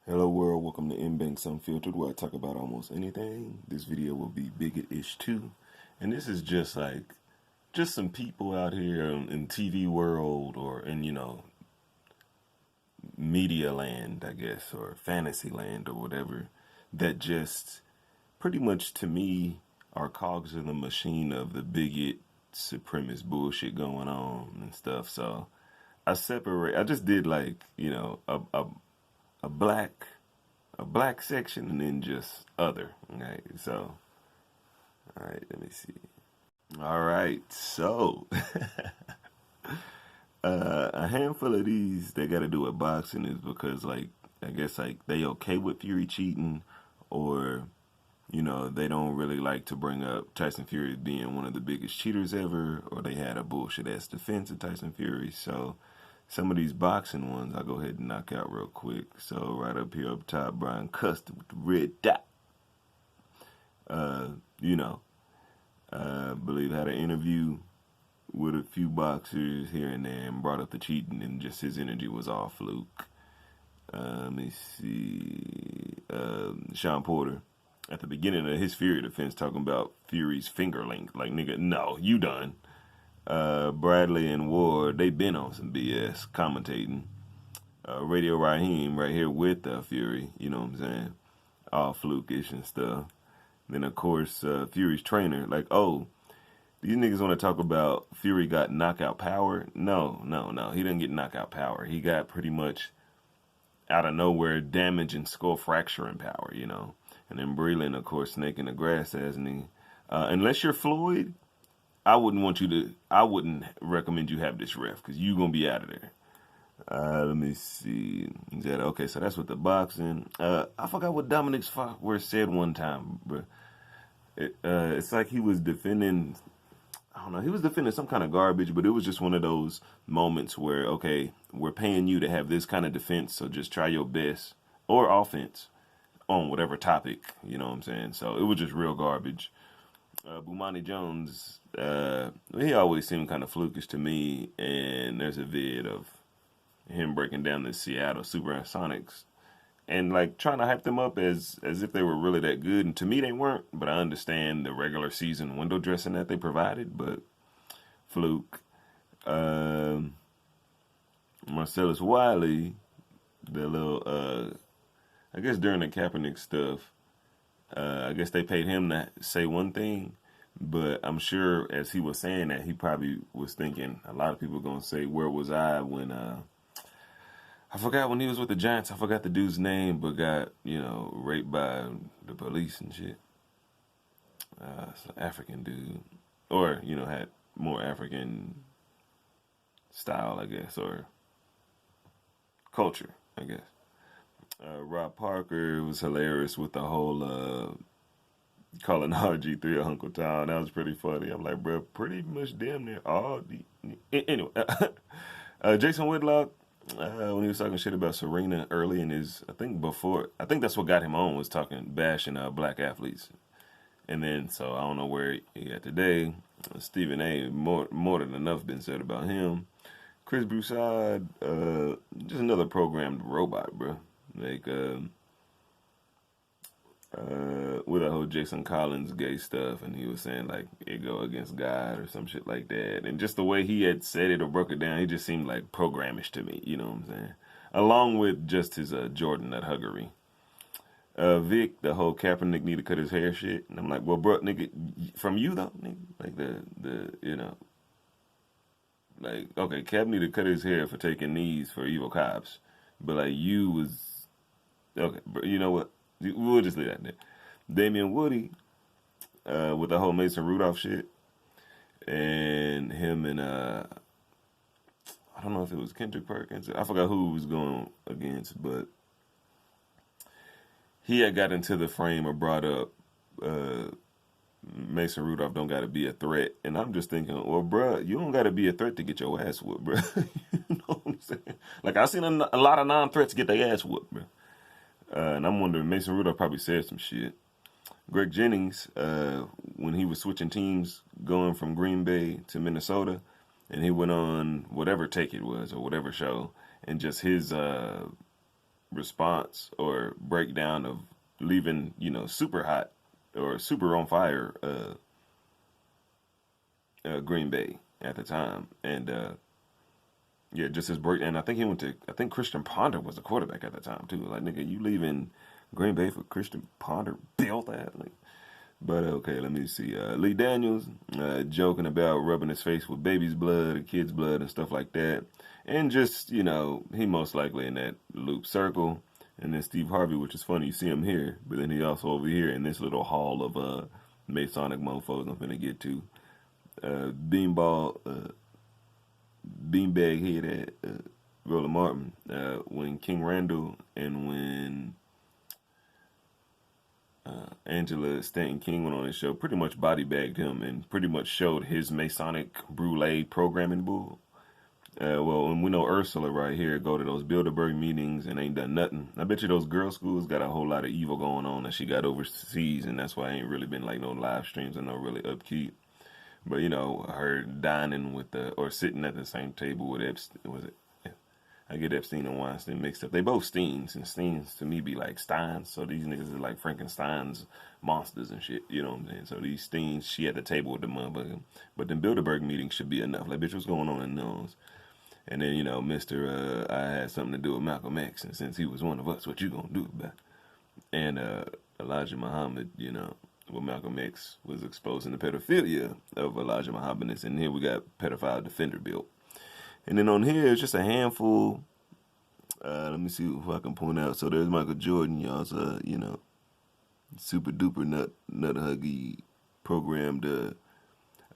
Hello world, welcome to Banks Unfiltered, where I talk about almost anything. This video will be bigot-ish too, and this is just some people out here in TV world or in media land, I guess, or fantasy land or whatever, that just pretty much to me are cogs in the machine of the bigot supremacist bullshit going on and stuff. So I just did a black a black section and then just other. Okay, so all right, let me see. All right, so a handful of these they got to do with boxing is because I guess they okay with Fury cheating, or they don't really like to bring up Tyson Fury being one of the biggest cheaters ever, or they had a bullshit ass defense of Tyson Fury. So some of these boxing ones I'll go ahead and knock out real quick. So right up here up top, Brian Custer with the red dot. Uh, you know, I believe had an interview with a few boxers here and there and brought up the cheating, and just his energy was all fluke. Let me see. Sean Porter at the beginning of his Fury defense talking about Fury's finger length. Like, nigga, no, you done. Bradley and Ward, they been on some BS commentating. Radio Raheem right here with Fury, you know what I'm saying? All flukish and stuff. Then, of course, Fury's trainer, like, oh, these niggas want to talk about Fury got knockout power. No. He didn't get knockout power. He got pretty much out of nowhere damage and skull fracturing power, And then Breland, of course, snake in the grass, hasn't he? Unless you're Floyd, I wouldn't recommend you have this ref because you're going to be out of there. Let me see. Okay, so that's with the boxing. I forgot what Dominic Foxworth said one time, bro. It's like he was defending, I don't know, he was defending some kind of garbage, but it was just one of those moments where, okay, we're paying you to have this kind of defense, so just try your best, or offense, on whatever topic, you know what I'm saying? So it was just real garbage. Bomani Jones, he always seemed kind of flukish to me, and there's a vid of him breaking down the Seattle Supersonics and like trying to hype them up as if they were really that good. And to me, they weren't. But I understand the regular season window dressing that they provided. But fluke. Marcellus Wiley, the little, I guess during the Kaepernick stuff, I guess they paid him to say one thing. But I'm sure as he was saying that, he probably was thinking a lot of people are going to say, where was I when I forgot when he was with the Giants. I forgot the dude's name, but got, raped by the police and shit. It's an African dude. Or, had more African style, I guess, or culture, I guess. Rob Parker was hilarious with the whole calling RG3 a Uncle Tom. That was pretty funny. I'm like, bro, pretty much damn near all the... Anyway, Jason Whitlock, when he was talking shit about Serena early in his, I think that's what got him on, was bashing black athletes. And then, so I don't know where he at today. Stephen A, more than enough been said about him. Chris Broussard, just another programmed robot, bro. Like, with the whole Jason Collins gay stuff, and he was saying like it go against God or some shit like that, and just the way he had said it or broke it down, he just seemed like programish to me, you know what I'm saying? Along with just his Jordan nut huggery. Vic, the whole Kaepernick need to cut his hair shit, and I'm like, well, bro, nigga, from you though, nigga, like like, okay, Cap need to cut his hair for taking knees for evil cops, but like you was okay, bro, you know what? We'll just leave that there. Damian Woody, with the whole Mason Rudolph shit, and him and I don't know if it was Kendrick Perkins. I forgot who he was going against, but he had got into the frame or brought up Mason Rudolph don't got to be a threat, and I'm just thinking, well, bruh, you don't got to be a threat to get your ass whooped, bruh. You know what I'm saying? Like, I've seen a lot of non-threats get their ass whooped, bruh. And I'm wondering, Mason Rudolph probably said some shit. Greg Jennings, when he was switching teams, going from Green Bay to Minnesota, and he went on whatever take it was or whatever show, and just his response or breakdown of leaving, super hot or super on fire Green Bay at the time. And yeah, just his breakdown. I think Christian Ponder was the quarterback at the time too. Like, nigga, you leaving Green Bay for Christian Ponder? Built that? Like, but okay, let me see. Lee Daniels joking about rubbing his face with baby's blood or kid's blood and stuff like that. And just, he most likely in that loop circle. And then Steve Harvey, which is funny, you see him here, but then he also over here in this little hall of Masonic mofos I'm finna get to. Beanbag head at Roland Martin, when King Randall and when Angela Stanton King went on his show, pretty much body bagged him and pretty much showed his Masonic brulee programming bull. Well, and we know Ursula right here go to those Bilderberg meetings and ain't done nothing. I bet you those girls' schools got a whole lot of evil going on that she got overseas, and that's why I ain't really been like no live streams and no really upkeep. But her dining with or sitting at the same table with Epstein. Was it? I get Epstein and Weinstein mixed up. They both Steens, and Steens to me be like Steins. So these niggas are like Frankenstein's monsters and shit. You know what I'm saying? So these Steens, she at the table with the motherfucker. But then Bilderberg meetings should be enough. Like, bitch, what's going on in those? And then, Mr. I had something to do with Malcolm X, and since he was one of us, what you gonna do about it? And Elijah Muhammad, well, Malcolm X was exposing the pedophilia of Elijah Muhammad, and here we got pedophile defender built. And then on here, it's just a handful. Let me see if I can point out. So there's Michael Jordan, y'all's, super duper nut huggy programmed a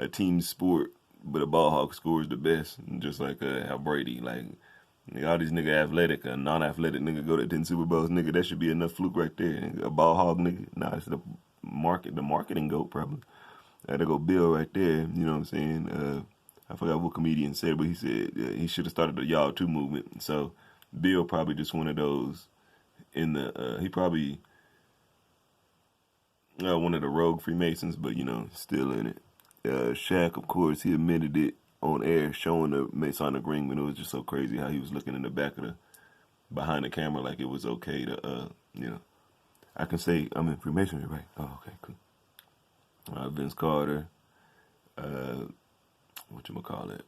team sport, but a ball hawk scores the best. Just like how Brady, like, all these nigga athletic, a non-athletic nigga go to 10 Super Bowls, nigga, that should be enough fluke right there. A ball hog nigga, nah, it's the marketing goat probably. That'll go Bill right there, you know what I'm saying? I forgot what comedian said, but he said he should have started the Y'all Too movement. So Bill probably just one of those in the, he probably one of the rogue Freemasons, but still in it. Shaq, of course, he admitted it on air, showing the Masonic ring, but it was just so crazy how he was looking in the back of behind the camera like it was okay to, I can say I'm in Freemasonry, right? Oh, okay, cool. Vince Carter, whatchamacallit?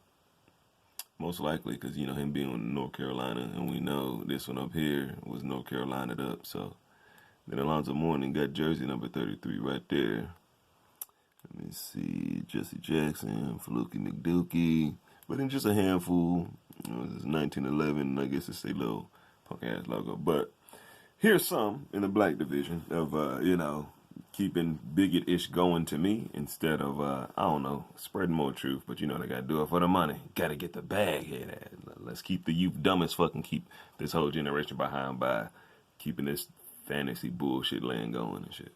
Most likely, because, him being in North Carolina, and we know this one up here was North Carolina up, so. Then Alonzo Mourning got jersey number 33 right there. Let me see, Jesse Jackson, Fluke McDookie, but then just a handful. This is 1911, I guess it's a little punk-ass logo. But here's some in the black division of, keeping bigot-ish going to me instead of, spreading more truth. But they got to do it for the money. Got to get the bag here. Let's keep the youth dumb as fuck and keep this whole generation behind by keeping this fantasy bullshit land going and shit.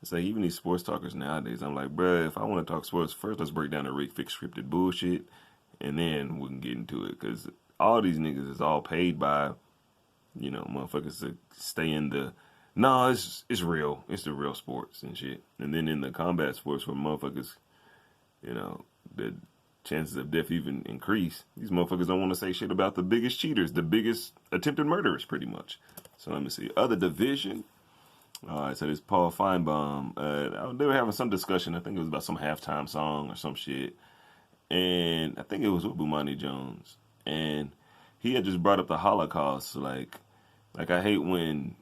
It's like, even these sports talkers nowadays, I'm like, bruh, if I want to talk sports, first let's break down the Rick Fix scripted bullshit, and then we can get into it, because all these niggas is all paid by, motherfuckers to stay in the, no, it's real, it's the real sports and shit. And then in the combat sports where motherfuckers, the chances of death even increase, these motherfuckers don't want to say shit about the biggest cheaters, the biggest attempted murderers, pretty much. So let me see, other division. All right, so this Paul Feinbaum, they were having some discussion. I think it was about some halftime song or some shit. And I think it was with Bomani Jones. And he had just brought up the Holocaust. Like I hate when,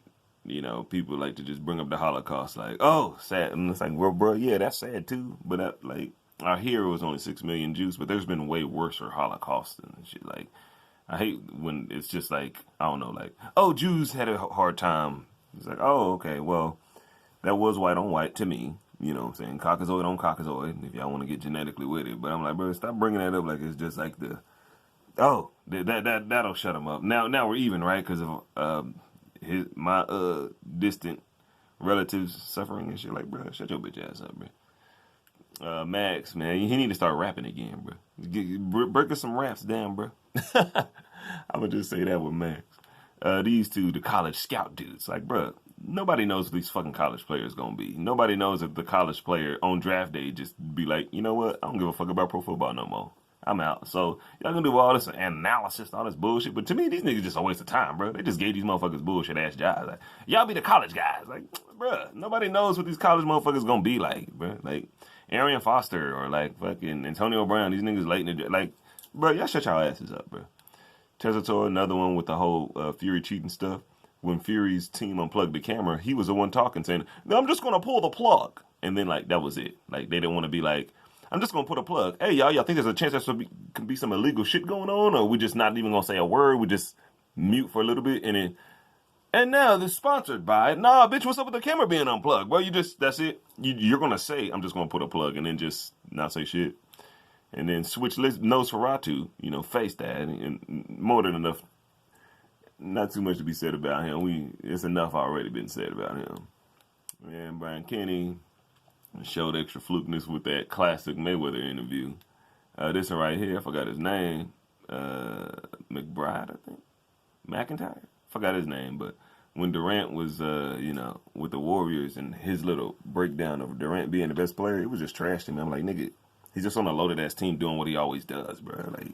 people like to just bring up the Holocaust. Like, oh, sad. And it's like, well, bro, yeah, that's sad too. But our hero was only 6 million Jews, but there's been way worse for Holocaust and shit. Like, I hate when it's just like, I don't know, like, oh, Jews had a hard time. It's like, oh, okay, well, that was white on white to me. You know what I'm saying? Caucasoid on Caucasoid, if y'all want to get genetically with it. But I'm like, bro, stop bringing that up like it's just like that'll shut him up. Now we're even, right? Because of my distant relatives suffering and shit. Like, bro, shut your bitch ass up, bro. Max, man, he need to start rapping again, bro. Break us some raps down, bro. I'm going to just say that with Max. These two, the college scout dudes, like, bro, nobody knows who these fucking college players gonna be. Nobody knows if the college player on draft day just be like, you know what, I don't give a fuck about pro football no more. I'm out. So y'all gonna do all this analysis, all this bullshit. But to me, these niggas just a waste of time, bro. They just gave these motherfuckers bullshit ass jobs. Like, y'all be the college guys. Like, bro, nobody knows what these college motherfuckers gonna be like, bro. Like Arian Foster or like fucking Antonio Brown. These niggas late in the like, bro. Y'all shut y'all asses up, bro. Tesator, another one with the whole Fury cheating stuff. When Fury's team unplugged the camera, he was the one talking, saying, "No, I'm just gonna pull the plug," and then like that was it. Like they didn't want to be like, "I'm just gonna put a plug." Hey y'all think there's a chance there could be some illegal shit going on, or we just not even gonna say a word? We just mute for a little bit, and then and now this sponsored by nah, bitch. What's up with the camera being unplugged? Well, that's it. You're gonna say, "I'm just gonna put a plug," and then just not say shit, and then switch Nosferatu, face that, and more than enough. Not too much to be said about him. It's enough already been said about him. And Brian Kenny showed extra flukeness with that classic Mayweather interview. This one right here, I forgot his name. McBride, I think. McIntyre? Forgot his name, but when Durant was, with the Warriors and his little breakdown of Durant being the best player, it was just trash to me. I'm like, nigga, he's just on a loaded ass team doing what he always does, bro. Like,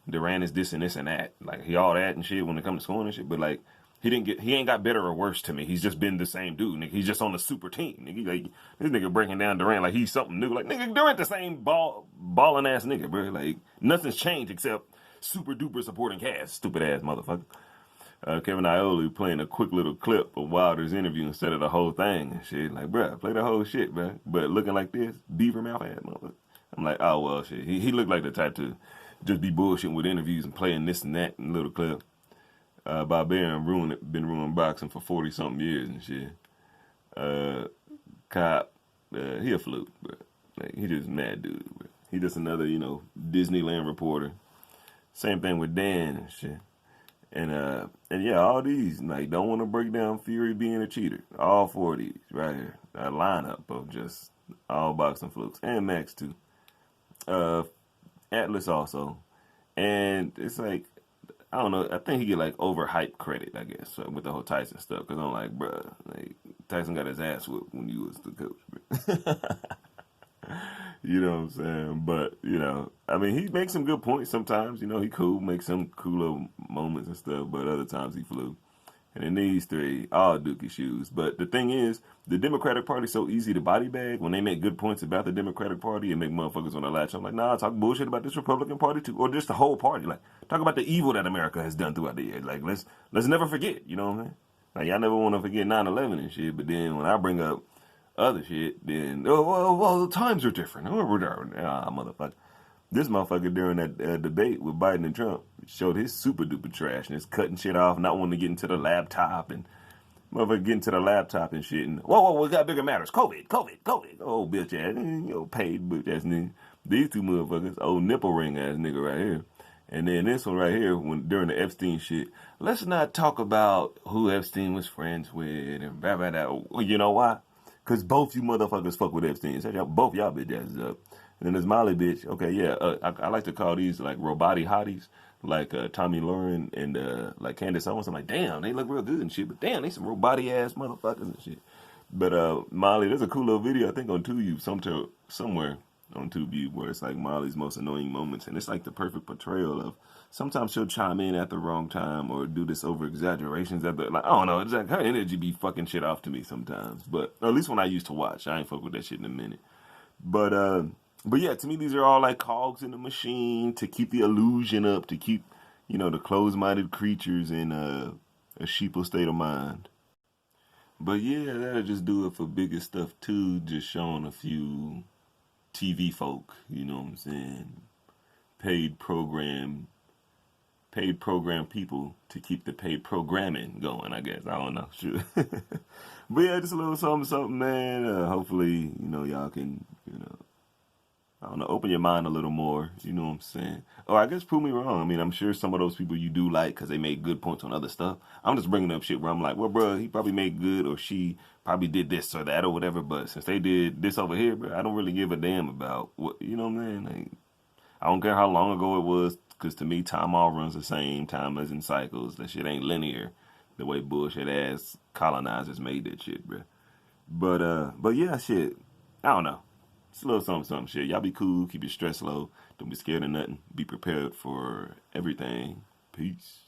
Durant is this and this and that. Like, he all that and shit when it comes to scoring and shit. But, like, he ain't got better or worse to me. He's just been the same dude, nigga. He's just on the super team, nigga. Like, this nigga breaking down Durant like he's something new. Like, nigga, Durant the same balling ass nigga, bro. Like, nothing's changed except super duper supporting cast. Stupid ass motherfucker. Kevin Iole playing a quick little clip of Wilder's interview instead of the whole thing and shit. Like, bro, play the whole shit, bro. But looking like this, beaver mouth ass motherfucker. I'm like, oh, well, shit. He looked like the type to just be bullshitting with interviews and playing this and that in little clip. Barbarian been ruining boxing for 40-something years and shit. Cop, he a fluke, but like, he just mad dude. Bro. He just another, Disneyland reporter. Same thing with Dan and shit. And yeah, all these, like, don't want to break down Fury being a cheater. All 4 of these right here. A lineup of just all boxing flukes. And Max, too. Atlas also. And it's like, I don't know, I think he get like overhyped credit, I guess, with the whole Tyson stuff. Because I'm like, bruh, like, Tyson got his ass whooped when he was the coach. You know what I'm saying? But, I mean, he makes some good points sometimes. He cool, makes some cool little moments and stuff. But other times he flew. And in these 3, all dookie shoes. But the thing is, the Democratic Party's so easy to body bag. When they make good points about the Democratic Party and make motherfuckers want to latch. I'm like, nah, talk bullshit about this Republican Party too. Or just the whole party. Like, talk about the evil that America has done throughout the years. Like, let's never forget, you know what I mean? Like, y'all never want to forget 9/11 and shit. But then when I bring up other shit, then, well, the times are different. Motherfucker. This motherfucker during that debate with Biden and Trump showed his super duper trashness, cutting shit off, not wanting to get into the laptop, and motherfucker getting to the laptop and shit. And whoa, we got bigger matters. COVID. Oh, bitch ass, paid bitch ass nigga. These 2 motherfuckers, old nipple ring ass nigga right here. And then this one right here, during the Epstein shit, let's not talk about who Epstein was friends with and blah, blah, blah. You know why? Because both you motherfuckers fuck with Epstein. So both y'all bitch asses up. And then this Molly bitch, okay, yeah, I like to call these like roboti hotties, like Tommy Lauren and like Candace Owens. I'm like, damn, they look real good and shit, but damn, they some roboti ass motherfuckers and shit. But Molly, there's a cool little video I think on YouTube somewhere on TubeView where it's like Molly's most annoying moments, and it's like the perfect portrayal of. Sometimes she'll chime in at the wrong time or do this over exaggerations like I don't know, it's like her energy be fucking shit off to me sometimes. But or at least when I used to watch, I ain't fuck with that shit in a minute. But yeah, to me, these are all like cogs in the machine to keep the illusion up, to keep, the closed-minded creatures in a sheeple state of mind. But yeah, that'll just do it for bigger stuff too, just showing a few TV folk, you know what I'm saying? Paid program people to keep the paid programming going, I guess. I don't know. Sure. But yeah, just a little something, man. Hopefully, y'all can, I don't know, open your mind a little more, you know what I'm saying? Or I guess prove me wrong. I mean, I'm sure some of those people you do like because they made good points on other stuff. I'm just bringing up shit where I'm like, well, bro, he probably made good or she probably did this or that or whatever. But since they did this over here, bro, I don't really give a damn about what, you know what I'm saying? Like, I don't care how long ago it was because to me, time all runs the same. Time is in cycles. That shit ain't linear the way bullshit ass colonizers made that shit, bro. But yeah, shit. I don't know. It's a little something shit. Y'all be cool. Keep your stress low. Don't be scared of nothing. Be prepared for everything. Peace.